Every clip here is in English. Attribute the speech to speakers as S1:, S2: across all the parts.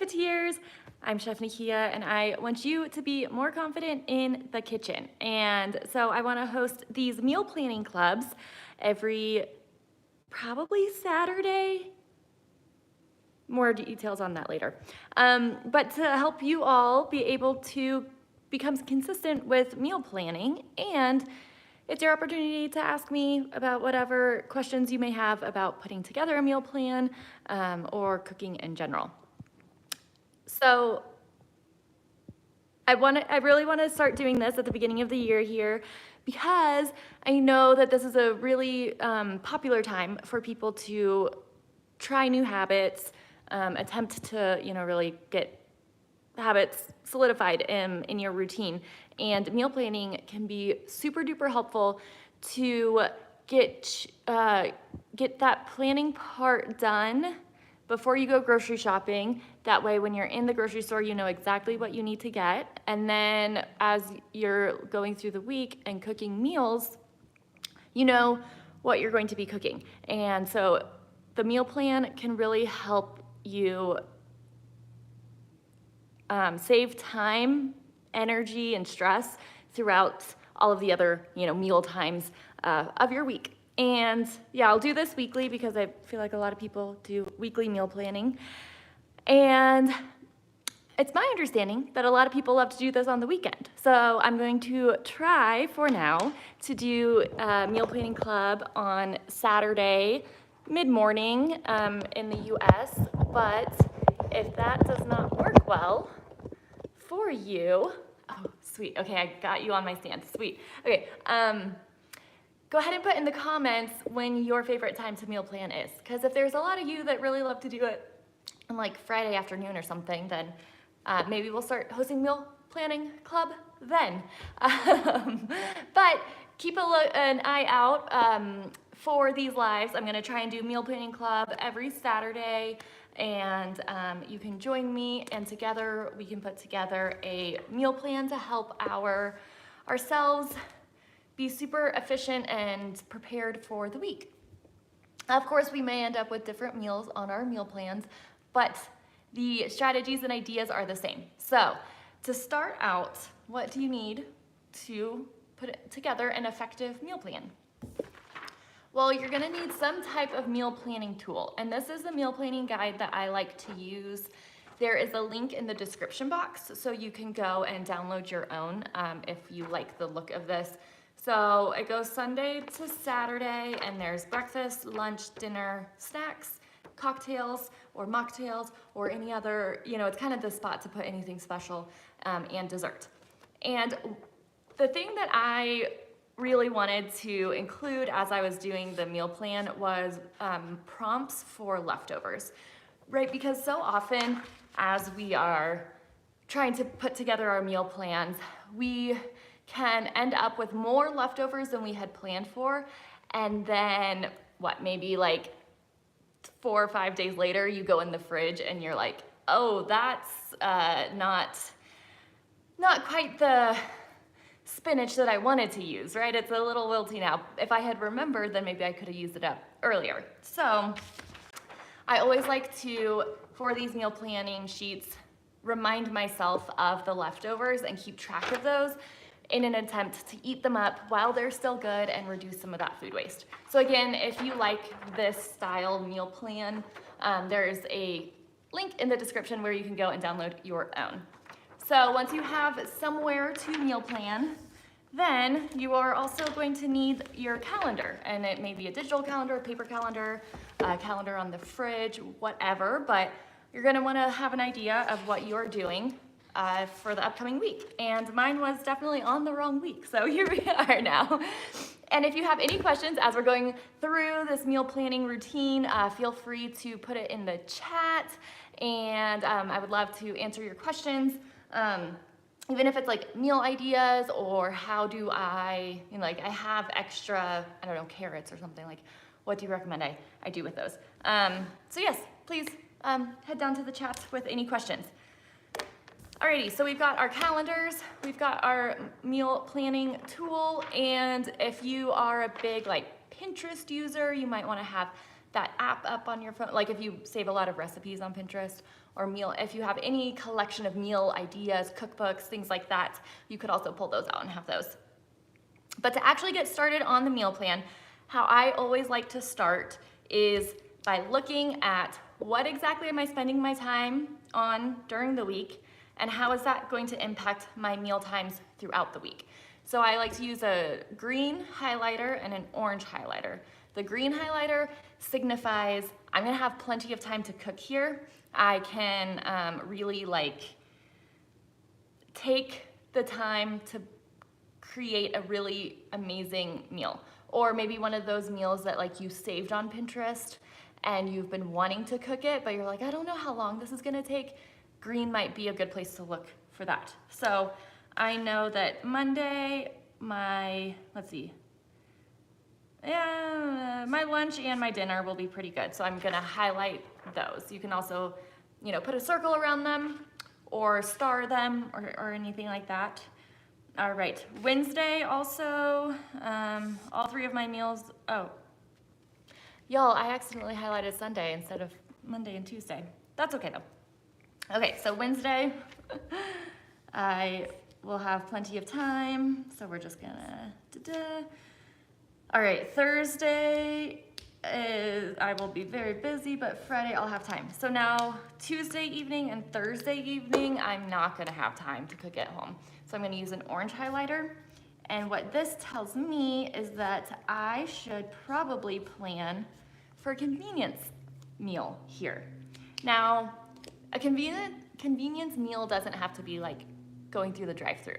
S1: Chefeteers, I'm Chef Nakia, and I want you to be more confident in the kitchen. And so I want to host these meal planning clubs every probably Saturday. More details on that later. But to help you all be able to become consistent with meal planning, and it's your opportunity to ask me about whatever questions you may have about putting together a meal plan or cooking in general. So I really want to start doing this at the beginning of the year here because I know that this is a really popular time for people to try new habits, attempt to really get habits solidified in your routine. And meal planning can be super duper helpful to get that planning part done before you go grocery shopping. That way when you're in the grocery store, you know exactly what you need to get. And then as you're going through the week and cooking meals, you know what you're going to be cooking. And so the meal plan can really help you save time, energy, and stress throughout all of the other meal times of your week. And yeah, I'll do this weekly because I feel like a lot of people do weekly meal planning. And it's my understanding that a lot of people love to do this on the weekend. So I'm going to try for now to do a meal planning club on Saturday mid-morning in the US. But if that does not work well for you, oh, sweet. Okay, I got you on my stand. Sweet. Okay, go ahead and put in the comments when your favorite time to meal plan is. Because if there's a lot of you that really love to do it on like Friday afternoon or something, then maybe we'll start hosting meal planning club then. But keep an eye out for these lives. I'm gonna try and do meal planning club every Saturday, and you can join me, and together we can put together a meal plan to help ourselves be super efficient and prepared for the week. Of course, we may end up with different meals on our meal plans, but the strategies and ideas are the same. So to start out, what do you need to put together an effective meal plan? Well, you're gonna need some type of meal planning tool, and this is the meal planning guide that I like to use. There is a link in the description box, so you can go and download your own if you like the look of this. So it goes Sunday to Saturday, and there's breakfast, lunch, dinner, snacks, cocktails or mocktails or any other, it's kind of the spot to put anything special, and dessert. And the thing that I really wanted to include as I was doing the meal plan was prompts for leftovers, right? Because so often as we are trying to put together our meal plans, we can end up with more leftovers than we had planned for. And then maybe like 4 or 5 days later, you go in the fridge and you're like, oh, that's not quite the spinach that I wanted to use, right? It's a little wilty now. If I had remembered, then maybe I could have used it up earlier. So I always like to, for these meal planning sheets, remind myself of the leftovers and keep track of those in an attempt to eat them up while they're still good and reduce some of that food waste. So again, if you like this style meal plan, there's a link in the description where you can go and download your own. So once you have somewhere to meal plan, then you are also going to need your calendar. And it may be a digital calendar, a paper calendar, a calendar on the fridge, whatever, but you're gonna wanna have an idea of what you're doing for the upcoming week. And mine was definitely on the wrong week, so here we are now. And if you have any questions as we're going through this meal planning routine, feel free to put it in the chat, and I would love to answer your questions. Even if it's like meal ideas or how do I, I have extra, I don't know, carrots or something, like what do you recommend I do with those? So yes, please head down to the chat with any questions. Alrighty, so we've got our calendars, we've got our meal planning tool, and if you are a big Pinterest user, you might want to have that app up on your phone, like if you save a lot of recipes on Pinterest, or if you have any collection of meal ideas, cookbooks, things like that, you could also pull those out and have those. But to actually get started on the meal plan, how I always like to start is by looking at what exactly am I spending my time on during the week, and how is that going to impact my meal times throughout the week. So I like to use a green highlighter and an orange highlighter. The green highlighter signifies I'm gonna have plenty of time to cook here. I can really take the time to create a really amazing meal. Or maybe one of those meals that you saved on Pinterest and you've been wanting to cook it, but you're like, I don't know how long this is gonna take. Green might be a good place to look for that. So I know that Monday, my lunch and my dinner will be pretty good. So I'm gonna highlight those. You can also, put a circle around them or star them or anything like that. All right, Wednesday also, all three of my meals, y'all, I accidentally highlighted Sunday instead of Monday and Tuesday. That's okay though. Okay, so Wednesday, I will have plenty of time, so we're just gonna, All right, Thursday I will be very busy, but Friday I'll have time. So now Tuesday evening and Thursday evening, I'm not gonna have time to cook at home. So I'm gonna use an orange highlighter. And what this tells me is that I should probably plan for a convenience meal here. Now, a convenience meal doesn't have to be like going through the drive-thru.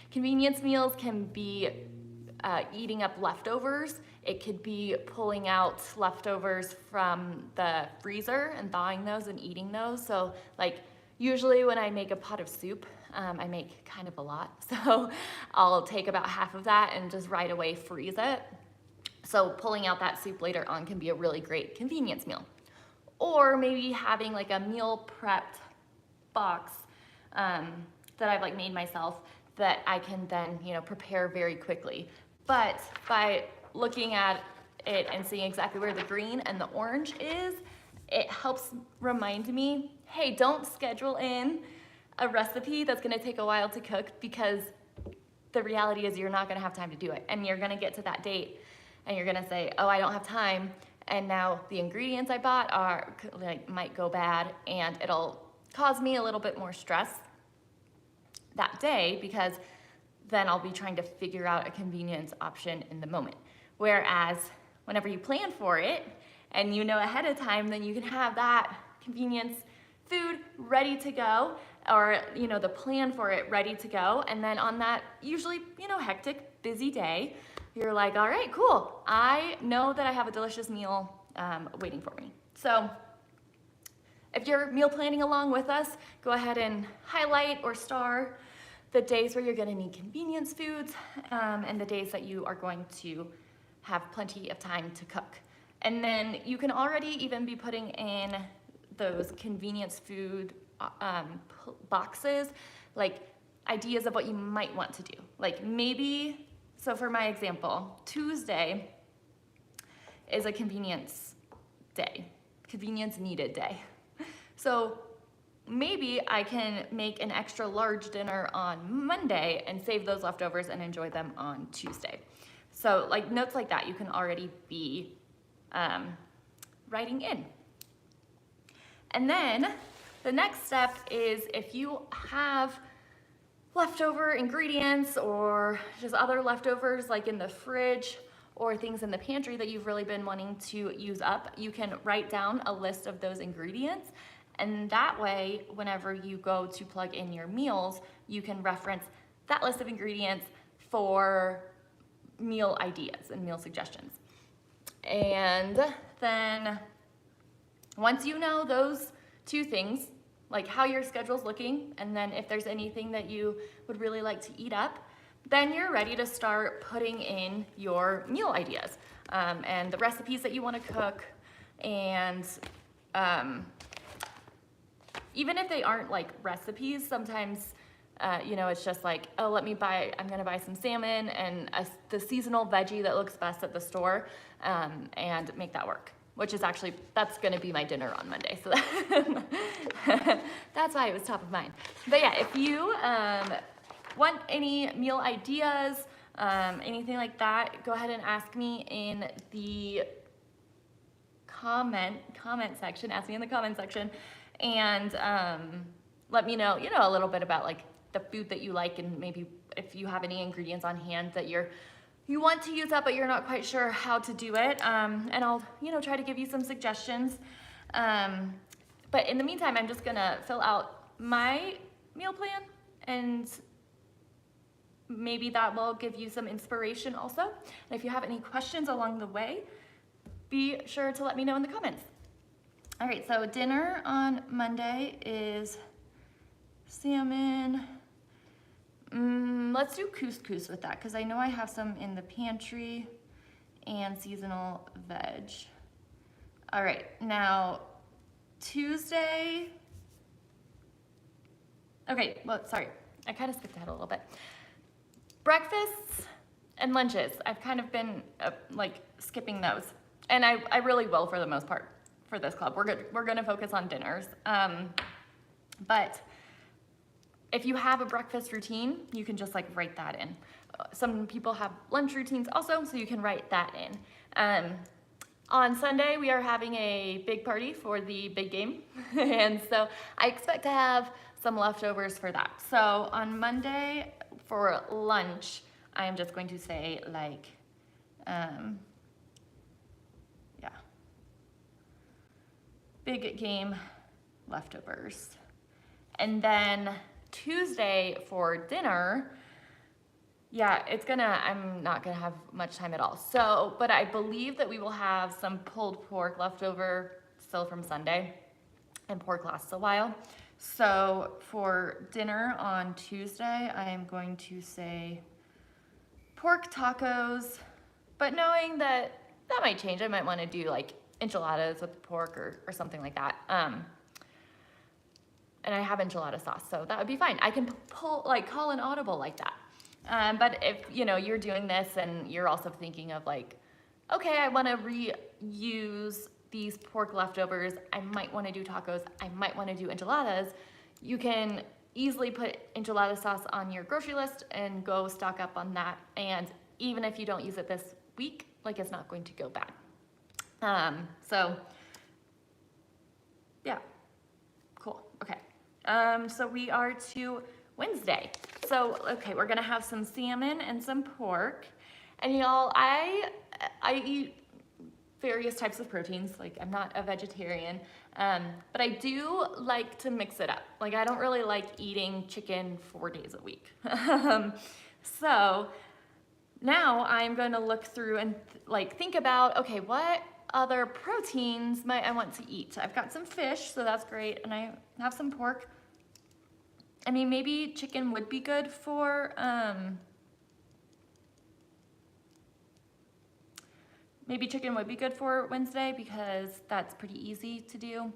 S1: Convenience meals can be eating up leftovers. It could be pulling out leftovers from the freezer and thawing those and eating those. So usually when I make a pot of soup, I make kind of a lot. So I'll take about half of that and just right away freeze it. So pulling out that soup later on can be a really great convenience meal. Or maybe having a meal prepped box that I've made myself that I can then prepare very quickly. But by looking at it and seeing exactly where the green and the orange is, it helps remind me, hey, don't schedule in a recipe that's gonna take a while to cook, because the reality is you're not gonna have time to do it. And you're gonna get to that date and you're gonna say, oh, I don't have time. And now the ingredients I bought might go bad, and it'll cause me a little bit more stress that day, because then I'll be trying to figure out a convenience option in the moment. Whereas whenever you plan for it and you know ahead of time, then you can have that convenience food ready to go, or the plan for it ready to go. And then on that usually hectic, busy day, you're like, all right, cool. I know that I have a delicious meal waiting for me. So if you're meal planning along with us, go ahead and highlight or star the days where you're gonna need convenience foods, and the days that you are going to have plenty of time to cook. And then you can already even be putting in those convenience food boxes, ideas of what you might want to do. Maybe, so for my example, Tuesday is a convenience day, convenience needed day. So maybe I can make an extra large dinner on Monday and save those leftovers and enjoy them on Tuesday. So notes like that you can already be writing in. And then the next step is, if you have leftover ingredients or just other leftovers in the fridge or things in the pantry that you've really been wanting to use up, you can write down a list of those ingredients. And that way, whenever you go to plug in your meals, you can reference that list of ingredients for meal ideas and meal suggestions. And then once you know those two things, how your schedule's looking, and then if there's anything that you would really like to eat up, then you're ready to start putting in your meal ideas and the recipes that you want to cook. And even if they aren't recipes, sometimes it's just oh, I'm gonna buy some salmon and the seasonal veggie that looks best at the store, and make that work. which is actually, that's gonna be my dinner on Monday. So that's why it was top of mind. But yeah, if you want any meal ideas, anything like that, go ahead and ask me in the comment section. Ask me in the comment section, and let me know, a little bit about like the food that you like, and maybe if you have any ingredients on hand that you want to use up, but you're not quite sure how to do it. And I'll, try to give you some suggestions. But in the meantime, I'm just gonna fill out my meal plan, and maybe that will give you some inspiration also. And if you have any questions along the way, be sure to let me know in the comments. All right, so dinner on Monday is salmon. Let's do couscous with that, because I know I have some in the pantry, and seasonal veg. All right, now Tuesday. Okay, well, sorry, I kind of skipped ahead a little bit. Breakfasts and lunches, I've kind of been like skipping those, and I really will for the most part for this club. We're gonna focus on dinners, but if you have a breakfast routine, you can just like write that in. Some people have lunch routines also, so you can write that in. On Sunday, we are having a big party for the big game, and so I expect to have some leftovers for that. So on Monday for lunch, I am just going to say like, big game leftovers. And then Tuesday for dinner, I'm not gonna have much time at all. So, but I believe that we will have some pulled pork leftover still from Sunday, and pork lasts a while. So for dinner on Tuesday, I am going to say pork tacos, but knowing that might change. I might wanna do like enchiladas with pork or something like that. And I have enchilada sauce, so that would be fine. I can call an audible like that. But if you're doing this and you're also thinking of like, okay, I want to reuse these pork leftovers, I might want to do tacos, I might want to do enchiladas, you can easily put enchilada sauce on your grocery list and go stock up on that. And even if you don't use it this week, like it's not going to go bad. So yeah, cool, okay. So we are to Wednesday. So, okay, we're gonna have some salmon and some pork. And y'all, I eat various types of proteins. Like, I'm not a vegetarian, but I do like to mix it up. Like, I don't really like eating chicken 4 days a week. So now I'm gonna look through and think about, okay, what other proteins might I want to eat? I've got some fish, so that's great, and I have some pork. I mean, maybe chicken would be good for, Wednesday, because that's pretty easy to do.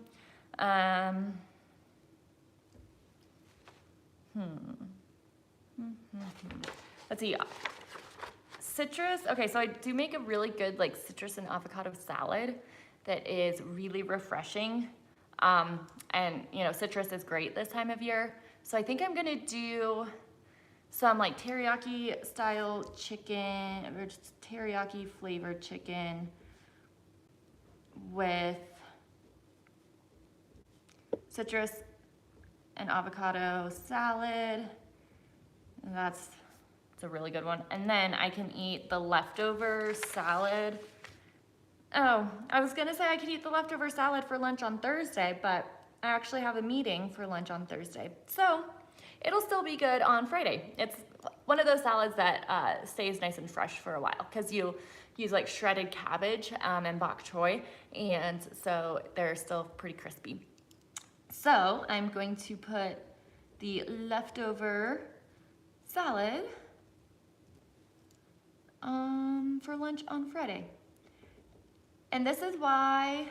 S1: Let's see. Citrus, okay, so I do make a really good citrus and avocado salad that is really refreshing. And citrus is great this time of year. So I think I'm gonna do some teriyaki style chicken, or just teriyaki flavored chicken with citrus and avocado salad. And it's a really good one. And then I can eat the leftover salad. Oh, I was gonna say I could eat the leftover salad for lunch on Thursday, but I actually have a meeting for lunch on Thursday. So it'll still be good on Friday. It's one of those salads that stays nice and fresh for a while, because you use shredded cabbage and bok choy, and so they're still pretty crispy. So I'm going to put the leftover salad for lunch on Friday. And this is why,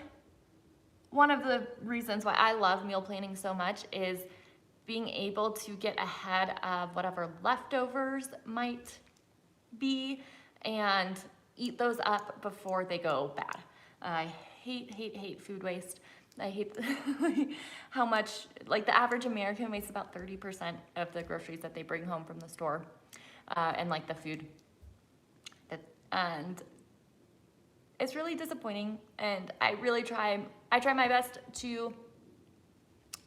S1: one of the reasons why I love meal planning so much is being able to get ahead of whatever leftovers might be and eat those up before they go bad. I hate food waste. I hate how much, like the average American wastes about 30% of the groceries that they bring home from the store, and like the food. And it's really disappointing, and I try my best to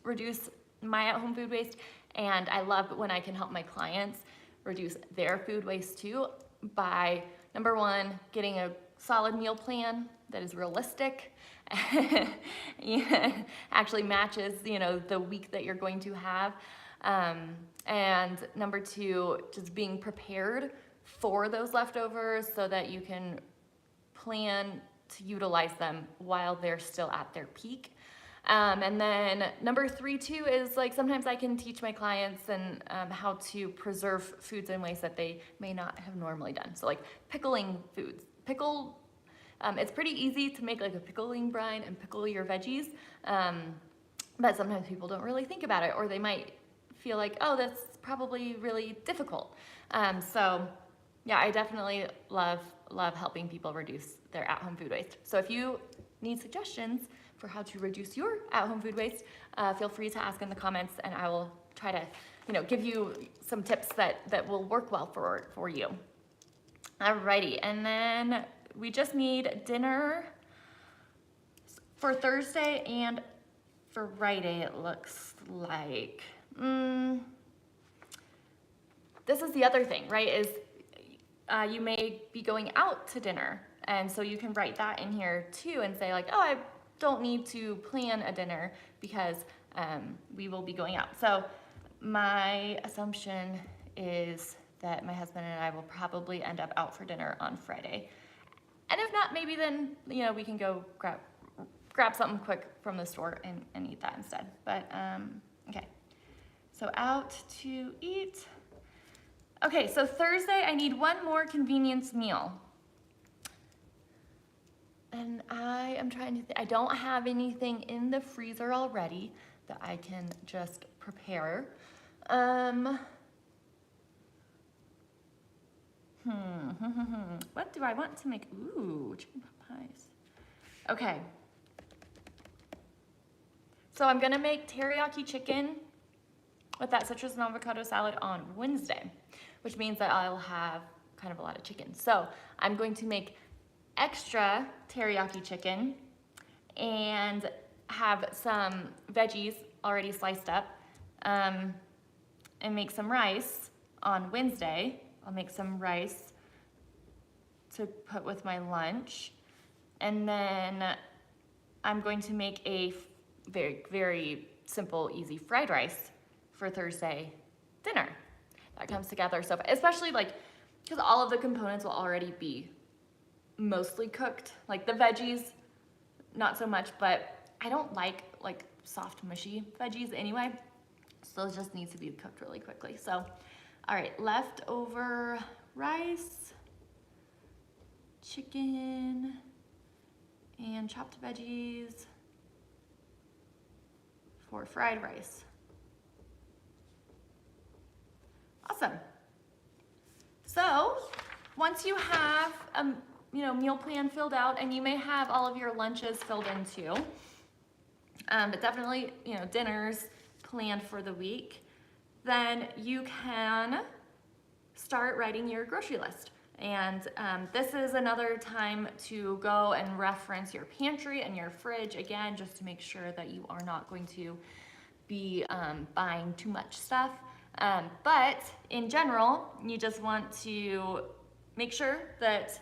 S1: reduce my at-home food waste, and I love when I can help my clients reduce their food waste too by, number one, getting a solid meal plan that is realistic, actually matches, the week that you're going to have. And number two, just being prepared for those leftovers so that you can plan to utilize them while they're still at their peak. And then number three too is like sometimes I can teach my clients and how to preserve foods in ways that they may not have normally done. So like pickling foods. It's pretty easy to make like a pickling brine and pickle your veggies, but sometimes people don't really think about it, or they might feel like, oh, that's probably really difficult. So yeah, I definitely love helping people reduce their at-home food waste. So if you need suggestions for how to reduce your at-home food waste, feel free to ask in the comments, and I will try to, give you some tips that will work well for you. Alrighty, and then we just need dinner for Thursday and for Friday, it looks like. This is the other thing, right, is you may be going out to dinner, and so you can write that in here too and say like, oh, I don't need to plan a dinner because we will be going out. So my assumption is that my husband and I will probably end up out for dinner on Friday. And if not, maybe then, we can go grab something quick from the store and eat that instead. But, okay. So out to eat. Okay, so Thursday, I need one more convenience meal. And I am trying to I don't have anything in the freezer already that I can just prepare. What do I want to make? Ooh, chicken pot pies. Okay. So I'm gonna make teriyaki chicken with that citrus and avocado salad on Wednesday, which means that I'll have kind of a lot of chicken. So I'm going to make extra teriyaki chicken and have some veggies already sliced up, and make some rice on Wednesday. I'll make some rice to put with my lunch, and then I'm going to make a very, very simple, easy fried rice for Thursday dinner. That comes together so, especially like, because all of the components will already be mostly cooked. Like the veggies, not so much, but I don't like soft, mushy veggies anyway. So those just need to be cooked really quickly. So, all right, leftover rice, chicken, and chopped veggies for fried rice. Awesome. So once you have a meal plan filled out, and you may have all of your lunches filled in too, but definitely dinners planned for the week, then you can start writing your grocery list. And this is another time to go and reference your pantry and your fridge again, just to make sure that you are not going to be buying too much stuff. But in general, you just want to make sure that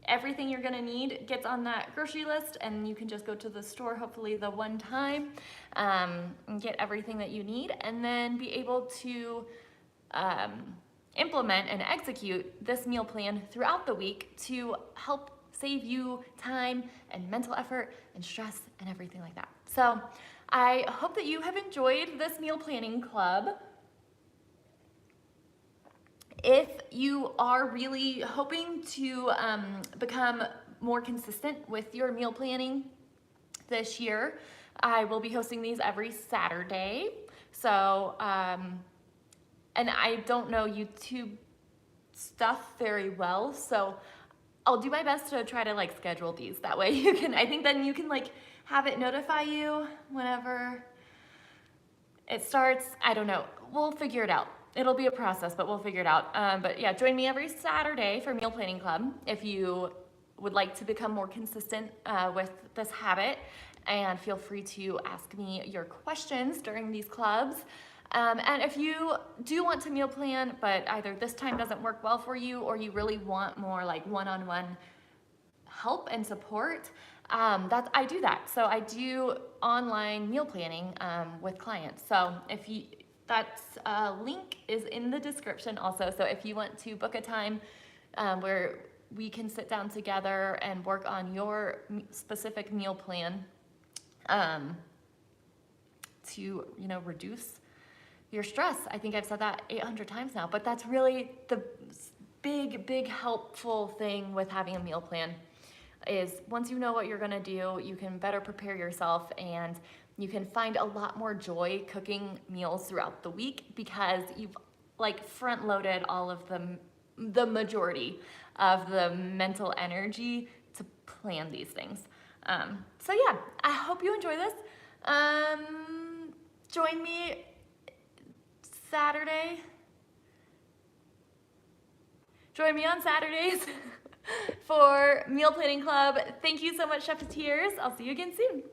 S1: everything you're gonna need gets on that grocery list, and you can just go to the store, hopefully the one time, and get everything that you need, and then be able to implement and execute this meal plan throughout the week to help save you time and mental effort and stress and everything like that. So I hope that you have enjoyed this meal planning club. If you are really hoping to become more consistent with your meal planning this year, I will be hosting these every Saturday. So, and I don't know YouTube stuff very well, so I'll do my best to try to like schedule these. That way you can, I think then you can like have it notify you whenever it starts. I don't know. We'll figure it out. It'll be a process, but we'll figure it out. But yeah, join me every Saturday for Meal Planning Club if you would like to become more consistent with this habit. And feel free to ask me your questions during these clubs. And if you do want to meal plan, but either this time doesn't work well for you or you really want more like one-on-one help and support, I do that. So I do online meal planning with clients. So if you, that link is in the description also. So if you want to book a time where we can sit down together and work on your specific meal plan to, reduce your stress. I think I've said that 800 times now, but that's really the big helpful thing with having a meal plan is once you know what you're gonna do, you can better prepare yourself and you can find a lot more joy cooking meals throughout the week because you've like front loaded all of the majority of the mental energy to plan these things. So yeah, I hope you enjoy this. Join me Saturday. Join me on Saturdays for Meal Planning Club. Thank you so much, Chefeteers. I'll see you again soon.